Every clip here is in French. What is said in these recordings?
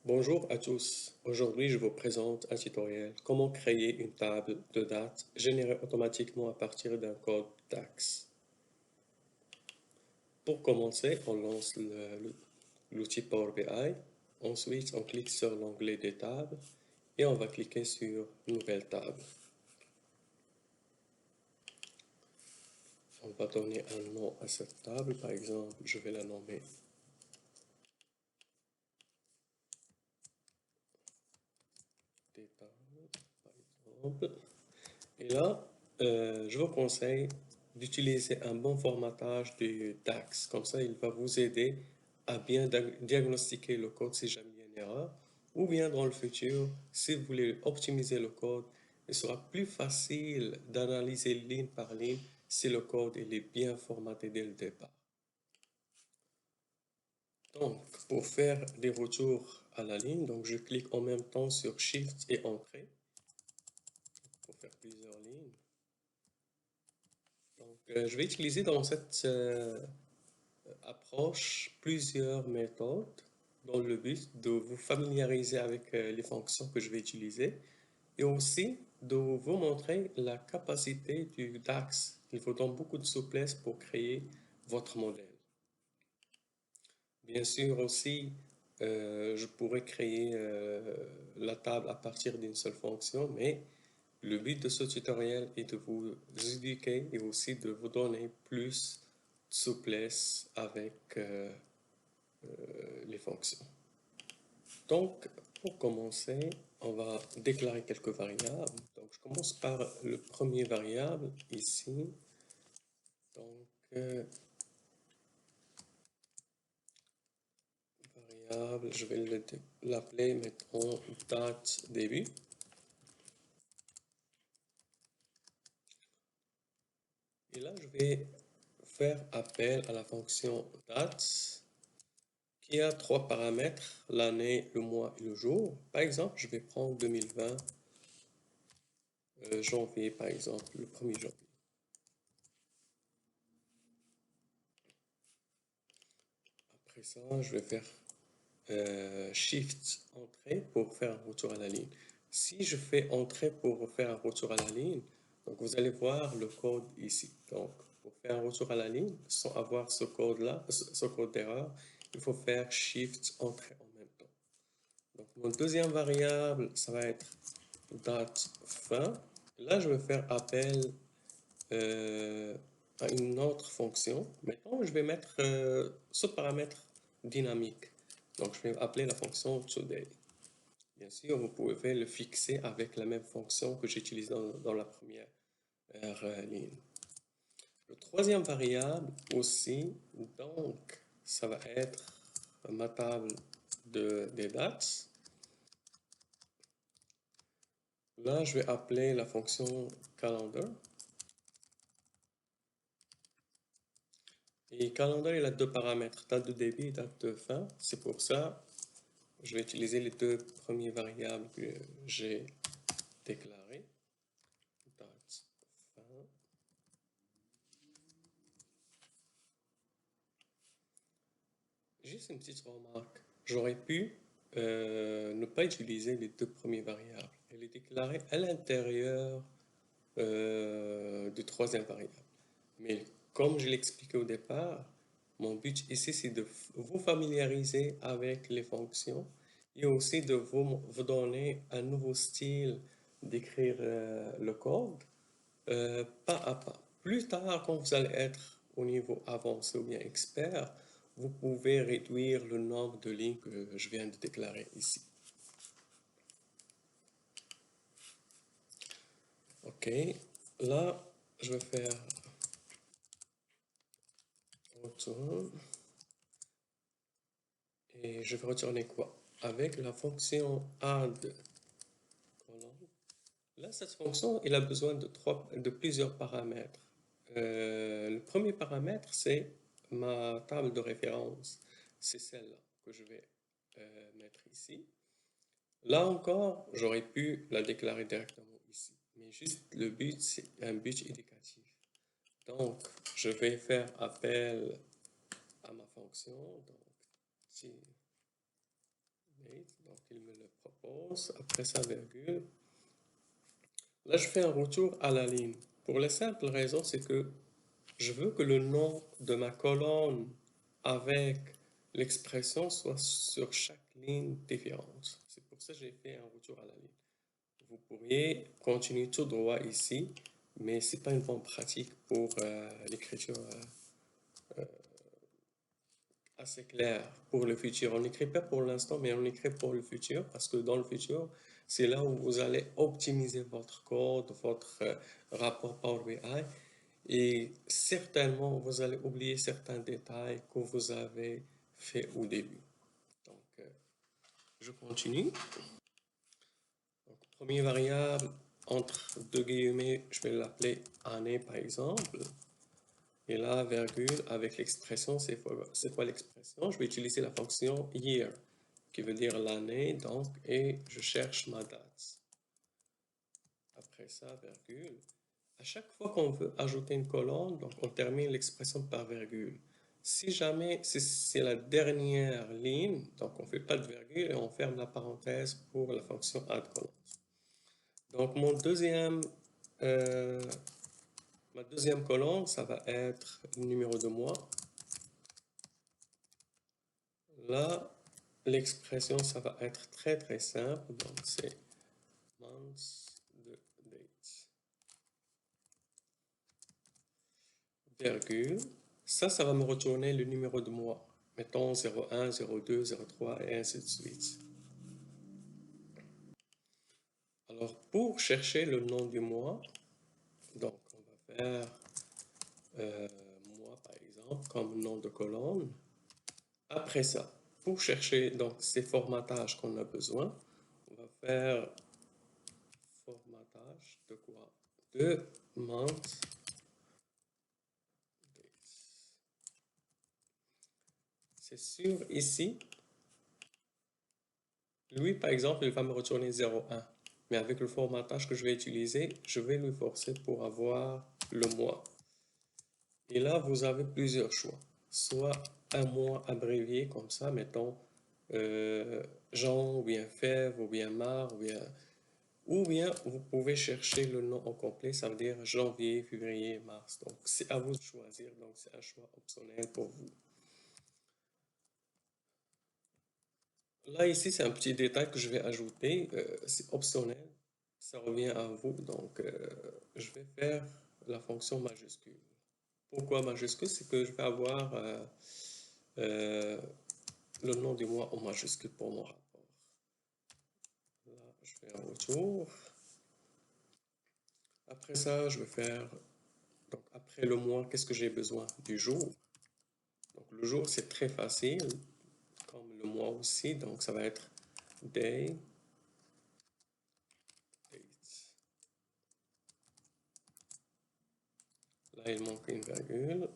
Bonjour à tous. Aujourd'hui, je vous présente un tutoriel comment créer une table de dates générée automatiquement à partir d'un code DAX. Pour commencer, on lance l'outil Power BI. Ensuite, on clique sur l'onglet des tables et on va cliquer sur Nouvelle table. On va donner un nom à cette table. Par exemple, je vais la nommer des tables, par exemple. Et là, je vous conseille d'utiliser un bon formatage du DAX. Comme ça, il va vous aider à bien diagnostiquer le code si jamais il y a une erreur. Ou bien dans le futur, si vous voulez optimiser le code, il sera plus facile d'analyser ligne par ligne si le code il est bien formaté dès le départ. Donc, pour faire des retours à la ligne, donc je clique en même temps sur Shift et Entrée pour faire plusieurs lignes. Donc, je vais utiliser dans cette approche plusieurs méthodes dans le but de vous familiariser avec les fonctions que je vais utiliser et aussi de vous montrer la capacité du DAX. Il faut donc beaucoup de souplesse pour créer votre modèle. Bien sûr aussi, je pourrais créer la table à partir d'une seule fonction, mais le but de ce tutoriel est de vous éduquer et aussi de vous donner plus de souplesse avec les fonctions. Donc, pour commencer, on va déclarer quelques variables. Donc, je commence par le premier variable ici. Donc, variable, je vais l'appeler, mettons, date début. Et là, je vais faire appel à la fonction date qui a trois paramètres, l'année, le mois et le jour. Par exemple, je vais prendre 2020, janvier, par exemple, le 1er janvier. Après ça, je vais faire Shift entrée pour faire un retour à la ligne. Si je fais entrée pour faire un retour à la ligne, donc vous allez voir le code ici. Donc, pour faire un retour à la ligne, sans avoir ce code-là, ce code d'erreur, il faut faire Shift entrée en même temps. Donc, mon deuxième variable, ça va être date fin. Là, je vais faire appel euh, à une autre fonction. Maintenant, je vais mettre ce paramètre dynamique. Donc, je vais appeler la fonction today. Bien sûr, vous pouvez le fixer avec la même fonction que j'utilise dans la première ligne. Le troisième variable aussi, donc, ça va être ma table des dates. Là, je vais appeler la fonction calendar. Et calendar, il a deux paramètres, date de début et date de fin. C'est pour ça je vais utiliser les deux premières variables que j'ai déclarées. Date, fin. Juste une petite remarque. J'aurais pu ne pas utiliser les deux premières variables et les déclarer à l'intérieur du troisième variable. Mais comme je l'expliquais au départ, mon but ici, c'est de vous familiariser avec les fonctions et aussi de vous donner un nouveau style d'écrire le code pas à pas. Plus tard, quand vous allez être au niveau avancé ou bien expert, vous pouvez réduire le nombre de lignes que je viens de déclarer ici. OK. Là, je vais faire retour. Et je vais retourner quoi? Avec la fonction add colonne. Là, cette fonction, il a besoin de plusieurs paramètres. Le premier paramètre, c'est ma table de référence. C'est celle-là que je vais mettre ici. Là encore, j'aurais pu la déclarer directement ici. Mais juste le but, c'est un but éducatif. Donc, je vais faire appel à ma fonction. Donc, Donc, il me le propose. Après ça, virgule. Là, je fais un retour à la ligne. Pour la simple raison, c'est que je veux que le nom de ma colonne avec l'expression soit sur chaque ligne différente. C'est pour ça que j'ai fait un retour à la ligne. Vous pourriez continuer tout droit ici, mais ce n'est pas une bonne pratique pour l'écriture assez claire pour le futur. On n'écrit pas pour l'instant, mais on écrit pour le futur parce que dans le futur, c'est là où vous allez optimiser votre code, votre rapport Power BI et certainement vous allez oublier certains détails que vous avez fait au début. Donc, je continue. Donc, première variable, entre deux guillemets, je vais l'appeler année par exemple. Et là, virgule, avec l'expression, c'est quoi l'expression? Je vais utiliser la fonction year, qui veut dire l'année, donc, et je cherche ma date. Après ça, virgule. À chaque fois qu'on veut ajouter une colonne, donc on termine l'expression par virgule. Si jamais c'est la dernière ligne, donc on ne fait pas de virgule et on ferme la parenthèse pour la fonction add column. Donc ma deuxième colonne, ça va être le numéro de mois. Là, l'expression, ça va être très très simple. Donc c'est month de date. Virgule. Ça va me retourner le numéro de mois. Mettons 01, 02, 03 et ainsi de suite. Alors, pour chercher le nom du mois, donc on va faire mois par exemple comme nom de colonne. Après ça, pour chercher donc ces formatages qu'on a besoin, on va faire formatage de quoi? De month. C'est sûr ici, lui par exemple, il va me retourner 01. Mais avec le formatage que je vais utiliser, je vais lui forcer pour avoir le mois. Et là, vous avez plusieurs choix. Soit un mois abrévié comme ça, mettons Jean, ou bien Fèvre, ou bien Mar, ou bien vous pouvez chercher le nom au complet, ça veut dire janvier, février, mars. Donc, c'est à vous de choisir. Donc, c'est un choix optionnel pour vous. Là, ici, c'est un petit détail que je vais ajouter. C'est optionnel. Ça revient à vous. Donc, je vais faire la fonction majuscule. Pourquoi majuscule? C'est que je vais avoir euh, le nom du mois en majuscule pour mon rapport. Là, je fais un retour. Après ça, je vais faire, donc après le mois, qu'est-ce que j'ai besoin? Du jour. Donc le jour, c'est très facile, comme le mois aussi. Donc ça va être day, date. Là, il manque une virgule.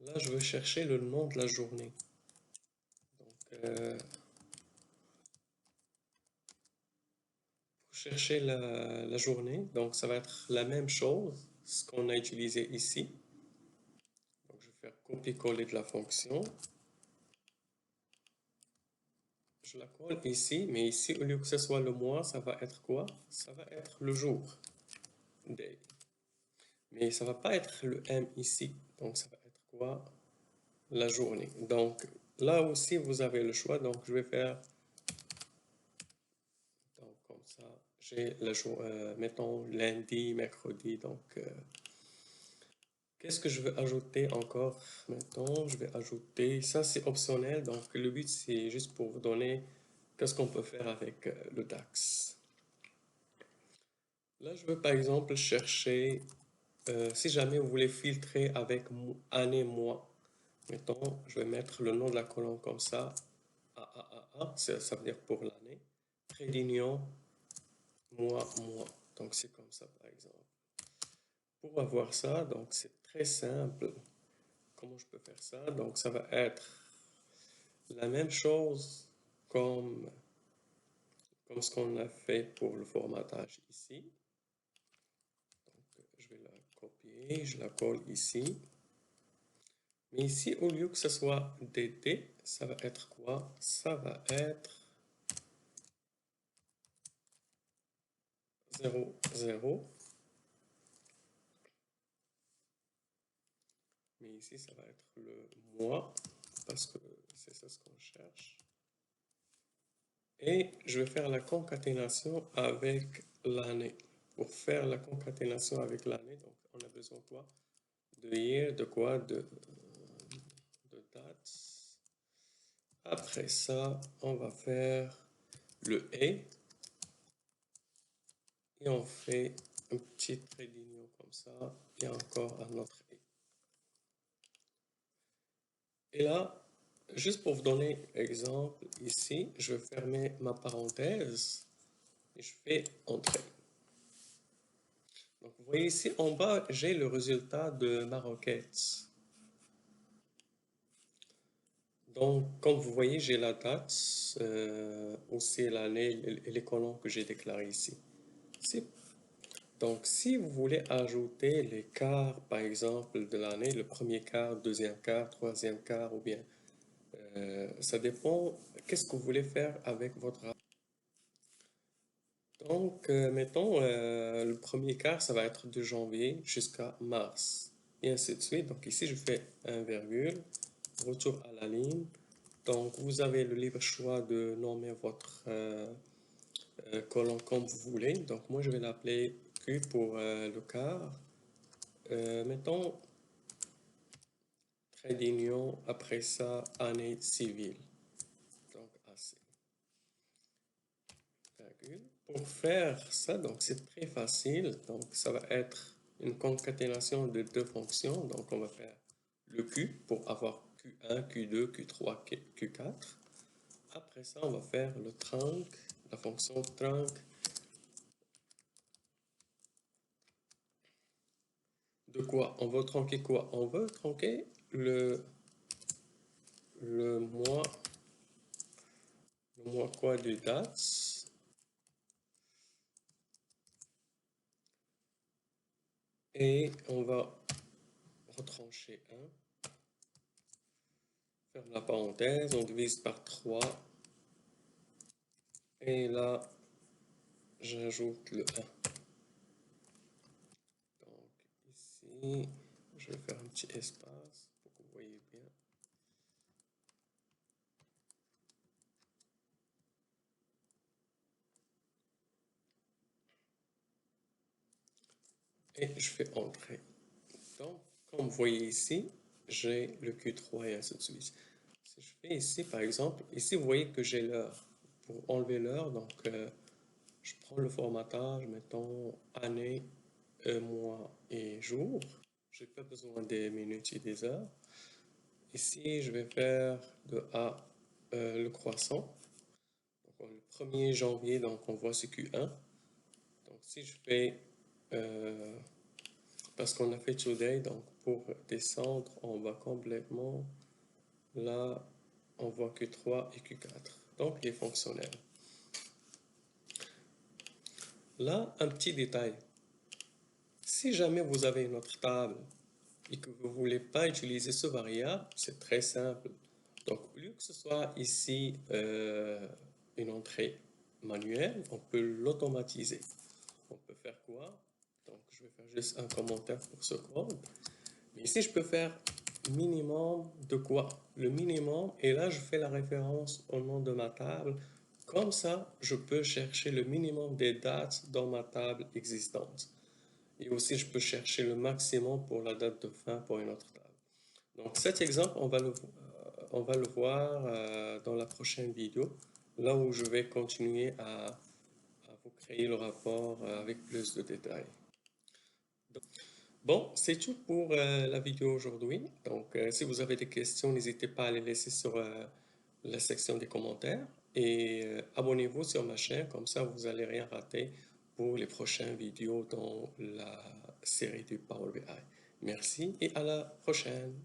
Là, je veux chercher le nom de la journée. Donc, pour chercher la journée, donc ça va être la même chose, ce qu'on a utilisé ici. Donc, je vais faire copier-coller de la fonction. Je la colle ici, mais ici, au lieu que ce soit le mois, ça va être quoi? Ça va être le jour. Day. Mais ça va pas être le M ici. Donc, ça va être quoi? La journée. Donc, là aussi, vous avez le choix. Donc, je vais faire... Donc, comme ça, j'ai le jour, mettons lundi, mercredi. Donc, qu'est-ce que je veux ajouter encore? Maintenant, je vais ajouter... Ça, c'est optionnel. Donc, le but, c'est juste pour vous donner qu'est-ce qu'on peut faire avec le DAX. Là, je veux par exemple chercher, si jamais vous voulez filtrer avec année, mois, mettons, je vais mettre le nom de la colonne comme ça, ça veut dire pour l'année, trait d'union, mois, mois. Donc c'est comme ça par exemple. Pour avoir ça, donc c'est très simple. Comment je peux faire ça? Donc ça va être la même chose comme, comme ce qu'on a fait pour le formatage ici. Je vais la copier, je la colle ici. Mais ici, au lieu que ce soit dt, ça va être quoi? Ça va être 0, 0. Mais ici, ça va être le mois, parce que c'est ça ce qu'on cherche. Et je vais faire la concaténation avec l'année. Pour faire la concaténation avec l'année, donc on a besoin de quoi? De year, de quoi? De date. Après ça, on va faire le et. Et on fait un petit trait d'union comme ça. Et encore un autre et. Et là, juste pour vous donner exemple, ici, je vais fermer ma parenthèse et je fais entrée. Donc, vous voyez ici en bas, j'ai le résultat de ma requête. Donc, comme vous voyez, j'ai la date, aussi l'année et les colonnes que j'ai déclarées ici. Donc, si vous voulez ajouter les quarts, par exemple, de l'année, le premier quart, deuxième quart, troisième quart, ou bien, ça dépend, qu'est-ce que vous voulez faire avec votre rapport. Donc, mettons, le premier quart, ça va être de janvier jusqu'à mars, et ainsi de suite. Donc, ici, je fais un virgule, retour à la ligne. Donc, vous avez le libre choix de nommer votre colonne comme vous voulez. Donc, moi, je vais l'appeler Q pour le quart. Mettons, trait d'union, après ça, année civile. Donc, AC. Virgule. Pour faire ça, donc c'est très facile. Donc, ça va être une concaténation de deux fonctions. Donc, on va faire le Q pour avoir Q1, Q2, Q3, Q4. Après ça, on va faire le trunc, la fonction trunc. De quoi? On veut tronquer quoi? On veut tronquer le mois quoi de date. Et on va retrancher 1. Ferme la parenthèse, on divise par 3. Et là, j'ajoute le 1. Donc ici, je vais faire un petit espace pour que vous voyez bien. Et je fais entrer. Donc, comme vous voyez ici, j'ai le Q3 et ainsi de suite. Si je fais ici, par exemple, ici, vous voyez que j'ai l'heure. Pour enlever l'heure, donc je prends le formatage, mettons année, mois et jour. Je n'ai pas besoin des minutes et des heures. Ici, je vais faire de A le croissant. Donc, le 1er janvier, donc on voit c'est Q1. Donc si je fais, parce qu'on a fait today, donc pour descendre, on va complètement, là, on voit Q3 et Q4. Donc les fonctionnels. Là, un petit détail. Si jamais vous avez une autre table et que vous ne voulez pas utiliser ce variable, c'est très simple. Donc, au lieu que ce soit ici une entrée manuelle, on peut l'automatiser. On peut faire quoi? Donc, je vais faire juste un commentaire pour ce code. Mais ici, je peux faire minimum de quoi? Le minimum, et là, je fais la référence au nom de ma table. Comme ça, je peux chercher le minimum des dates dans ma table existante. Et aussi, je peux chercher le maximum pour la date de fin pour une autre table. Donc, cet exemple, on va le voir dans la prochaine vidéo, là où je vais continuer à vous créer le rapport avec plus de détails. Bon, c'est tout pour la vidéo aujourd'hui. Donc, si vous avez des questions, n'hésitez pas à les laisser sur la section des commentaires et abonnez-vous sur ma chaîne, comme ça vous n'allez rien rater pour les prochaines vidéos dans la série du Power BI. Merci et à la prochaine.